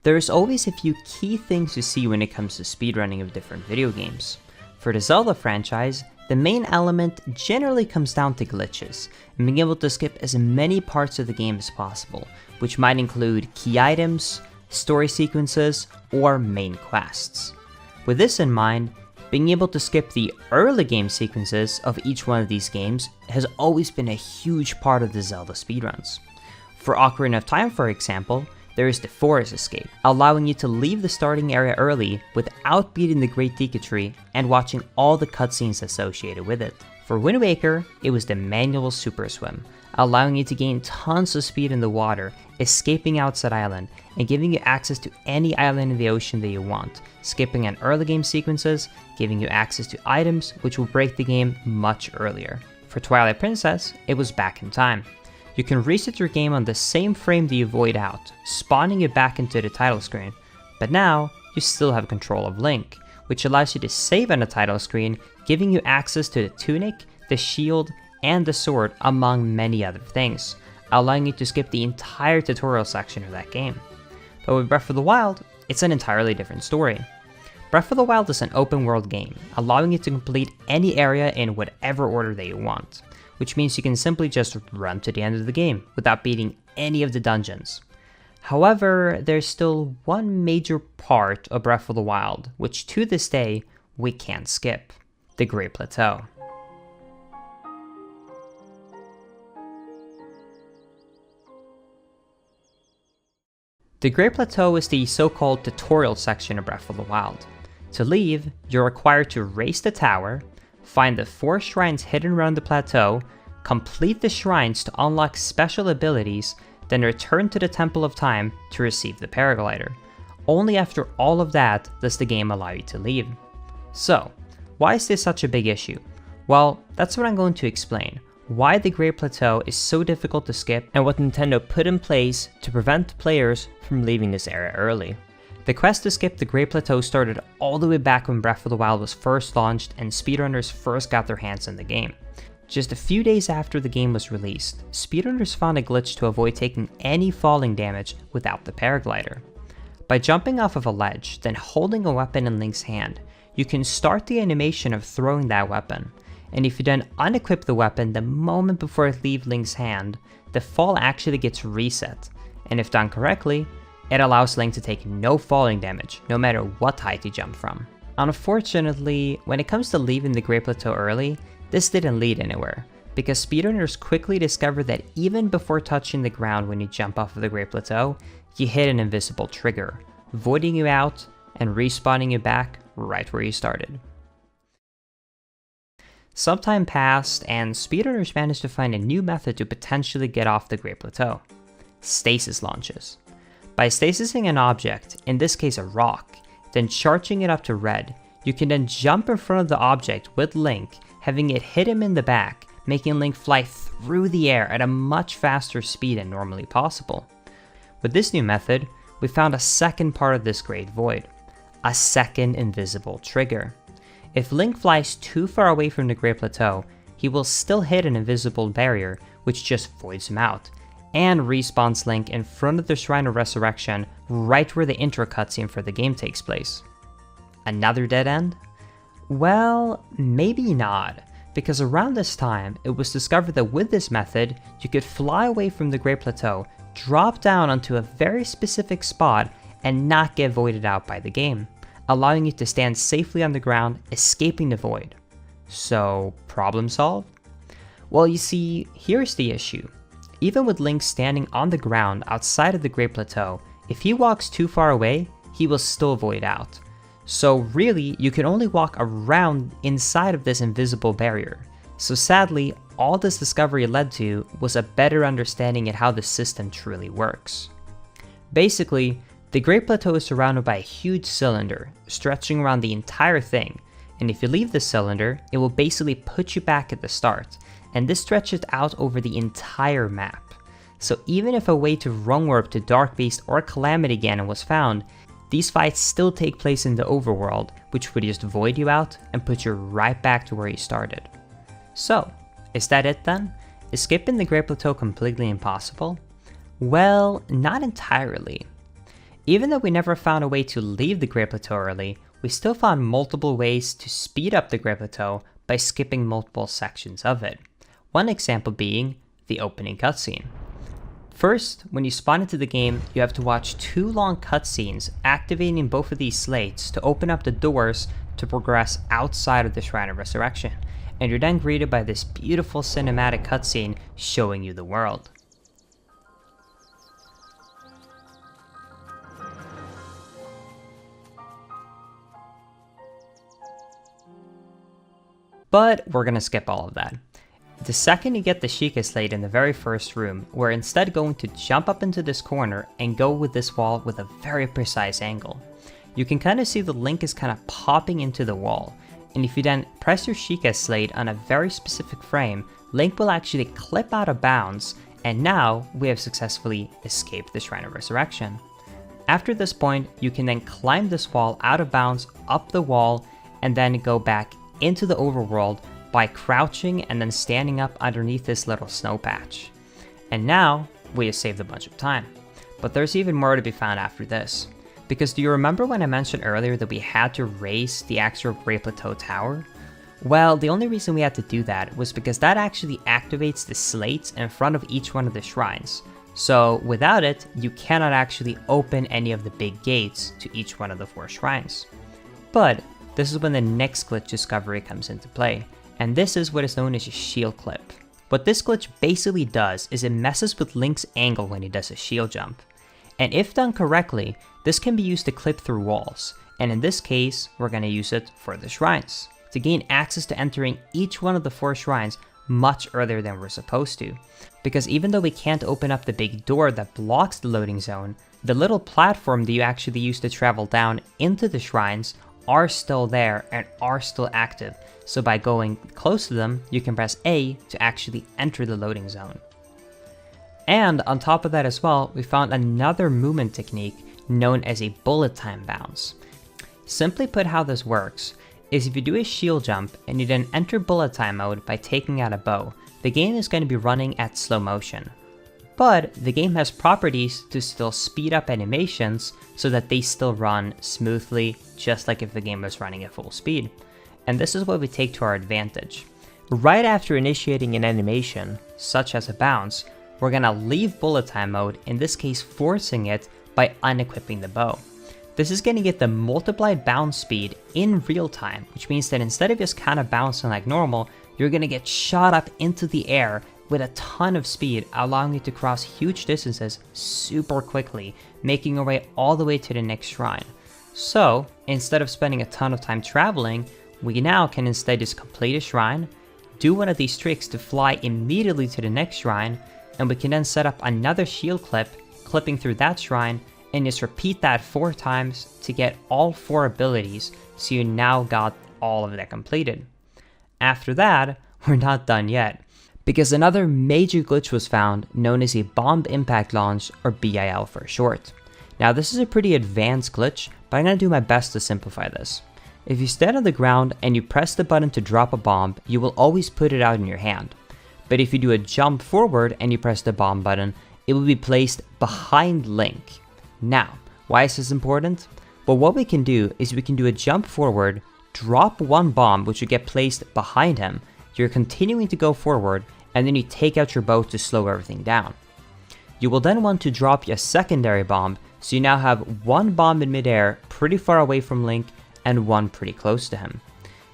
There's always a few key things to see when it comes to speedrunning of different video games. For the Zelda franchise, the main element generally comes down to glitches, and being able to skip as many parts of the game as possible, which might include key items, story sequences, or main quests. With this in mind, being able to skip the early game sequences of each one of these games has always been a huge part of the Zelda speedruns. For Ocarina of Time, for example, there is the Forest Escape, allowing you to leave the starting area early without beating the Great Deku Tree and watching all the cutscenes associated with it. For Wind Waker, it was the manual Super Swim, allowing you to gain tons of speed in the water, escaping Outset Island, and giving you access to any island in the ocean that you want, skipping on early game sequences, giving you access to items which will break the game much earlier. For Twilight Princess, it was Back in Time. You can reset your game on the same frame that you void out, spawning you back into the title screen, but now you still have control of Link, which allows you to save on the title screen, giving you access to the tunic, the shield, and the sword, among many other things, allowing you to skip the entire tutorial section of that game. But with Breath of the Wild, it's an entirely different story. Breath of the Wild is an open world game, allowing you to complete any area in whatever order that you want, which means you can simply just run to the end of the game without beating any of the dungeons. However, there's still one major part of Breath of the Wild, which to this day, we can't skip: the Great Plateau. The Great Plateau is the so-called tutorial section of Breath of the Wild. To leave, you're required to race the tower, find the 4 shrines hidden around the plateau, complete the shrines to unlock special abilities, then return to the Temple of Time to receive the paraglider. Only after all of that does the game allow you to leave. So, why is this such a big issue? Well, that's what I'm going to explain. Why the Great Plateau is so difficult to skip, and what Nintendo put in place to prevent players from leaving this area early. The quest to skip the Great Plateau started all the way back when Breath of the Wild was first launched and speedrunners first got their hands on the game. Just a few days after the game was released, speedrunners found a glitch to avoid taking any falling damage without the paraglider. By jumping off of a ledge, then holding a weapon in Link's hand, you can start the animation of throwing that weapon, and if you then unequip the weapon the moment before it leaves Link's hand, the fall actually gets reset, and if done correctly, it allows Link to take no falling damage, no matter what height he jumped from. Unfortunately, when it comes to leaving the Great Plateau early, this didn't lead anywhere, because speedrunners quickly discovered that even before touching the ground when you jump off of the Great Plateau, you hit an invisible trigger, voiding you out and respawning you back right where you started. Some time passed, and speedrunners managed to find a new method to potentially get off the Great Plateau: stasis launches. By stasising an object, in this case a rock, then charging it up to red, you can then jump in front of the object with Link, having it hit him in the back, making Link fly through the air at a much faster speed than normally possible. With this new method, we found a second part of this great void: a second invisible trigger. If Link flies too far away from the Great Plateau, he will still hit an invisible barrier, which just voids him out, and respawns Link in front of the Shrine of Resurrection, right where the intro cutscene for the game takes place. Another dead end? Well, maybe not, because around this time, it was discovered that with this method, you could fly away from the Great Plateau, drop down onto a very specific spot, and not get voided out by the game, allowing you to stand safely on the ground, escaping the void. So, problem solved? Well, you see, here's the issue. Even with Link standing on the ground outside of the Great Plateau, if he walks too far away, he will still void out. So really, you can only walk around inside of this invisible barrier. So sadly, all this discovery led to was a better understanding of how the system truly works. Basically, the Great Plateau is surrounded by a huge cylinder, stretching around the entire thing, and if you leave the cylinder, it will basically put you back at the start, and this stretches out over the entire map. So even if a way to run warp to Dark Beast or Calamity Ganon was found, these fights still take place in the overworld, which would just void you out and put you right back to where you started. So, is that it then? Is skipping the Great Plateau completely impossible? Well, not entirely. Even though we never found a way to leave the Great Plateau early, we still found multiple ways to speed up the Great Plateau by skipping multiple sections of it. One example being the opening cutscene. First, when you spawn into the game, you have to watch 2 long cutscenes activating both of these slates to open up the doors to progress outside of the Shrine of Resurrection, and you're then greeted by this beautiful cinematic cutscene showing you the world. But we're gonna skip all of that. The second you get the Sheikah Slate in the very first room, we're instead going to jump up into this corner and go with this wall with a very precise angle. You can kind of see the Link is kind of popping into the wall, and if you then press your Sheikah Slate on a very specific frame, Link will actually clip out of bounds, and now we have successfully escaped the Shrine of Resurrection. After this point, you can then climb this wall out of bounds up the wall, and then go back into the overworld by crouching and then standing up underneath this little snow patch. And now, we have saved a bunch of time. But there's even more to be found after this. Because do you remember when I mentioned earlier that we had to raise the actual Great Plateau Tower? Well, the only reason we had to do that was because that actually activates the slates in front of each one of the shrines. So without it, you cannot actually open any of the big gates to each one of the 4 shrines. But this is when the next glitch discovery comes into play. And this is what is known as a shield clip. What this glitch basically does is it messes with Link's angle when he does a shield jump. And if done correctly, this can be used to clip through walls, and in this case, we're going to use it for the shrines, to gain access to entering each one of the 4 shrines much earlier than we're supposed to. Because even though we can't open up the big door that blocks the loading zone, the little platform that you actually use to travel down into the shrines are still there and are still active. So by going close to them, you can press A to actually enter the loading zone. And on top of that as well, we found another movement technique known as a bullet time bounce. Simply put, how this works is if you do a shield jump and you then enter bullet time mode by taking out a bow, the game is going to be running at slow motion. But the game has properties to still speed up animations so that they still run smoothly, just like if the game was running at full speed. And this is what we take to our advantage. Right after initiating an animation, such as a bounce, we're gonna leave bullet time mode, in this case forcing it by unequipping the bow. This is gonna get the multiplied bounce speed in real time, which means that instead of just kind of bouncing like normal, you're gonna get shot up into the air with a ton of speed, allowing you to cross huge distances super quickly, making your way all the way to the next shrine. So, instead of spending a ton of time traveling, we now can instead just complete a shrine, do one of these tricks to fly immediately to the next shrine, and we can then set up another shield clip, clipping through that shrine, and just repeat that 4 times to get all 4 abilities, so you now got all of that completed. After that, we're not done yet, because another major glitch was found known as a Bomb Impact Launch, or BIL for short. Now this is a pretty advanced glitch, but I'm going to do my best to simplify this. If you stand on the ground and you press the button to drop a bomb, you will always put it out in your hand. But if you do a jump forward and you press the bomb button, it will be placed behind Link. Now, why is this important? Well, what we can do is we can do a jump forward, drop 1 bomb which will get placed behind him, you're continuing to go forward, and then you take out your bow to slow everything down. You will then want to drop a secondary bomb, so you now have 1 bomb in midair pretty far away from Link, and 1 pretty close to him.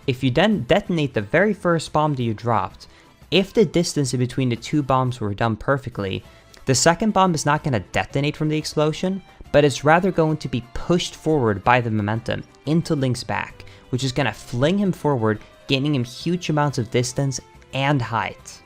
If you then detonate the very first bomb that you dropped, if the distance in between the 2 bombs were done perfectly, the second bomb is not going to detonate from the explosion, but it's rather going to be pushed forward by the momentum into Link's back, which is going to fling him forward, gaining him huge amounts of distance and height.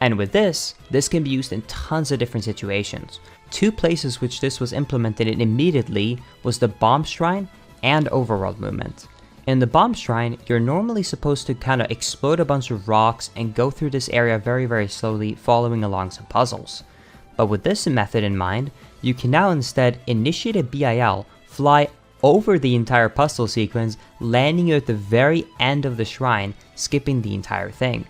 And with this can be used in tons of different situations. 2 places which this was implemented in immediately was the Bomb Shrine and Overworld movement. In the Bomb Shrine, you're normally supposed to kind of explode a bunch of rocks and go through this area very slowly, following along some puzzles. But with this method in mind, you can now instead initiate a BIL, fly over the entire puzzle sequence, landing you at the very end of the shrine, skipping the entire thing.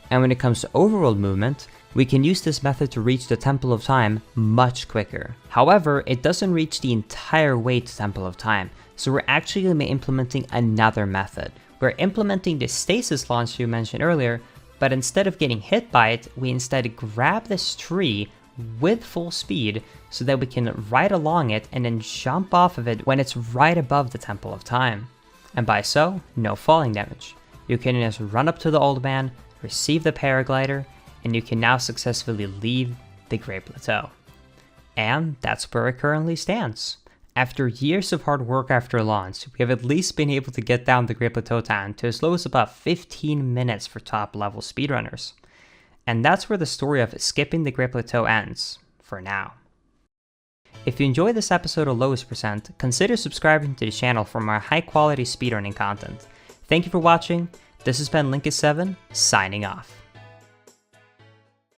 And when it comes to Overworld movement, We can use this method to reach the Temple of Time much quicker. However, it doesn't reach the entire way to Temple of Time, so we're actually going to be implementing another method. We're implementing the stasis launch you mentioned earlier, but instead of getting hit by it, we instead grab this tree with full speed so that we can ride along it and then jump off of it when it's right above the Temple of Time. And by so, no falling damage. You can just run up to the old man, receive the paraglider, and you can now successfully leave the Great Plateau. And that's where it currently stands. After years of hard work after launch, we have at least been able to get down the Great Plateau time to as low as about 15 minutes for top level speedrunners. And that's where the story of skipping the Great Plateau ends, for now. If you enjoyed this episode of Lowest Percent, consider subscribing to the channel for more high quality speedrunning content. Thank you for watching, this has been Linkus7, signing off.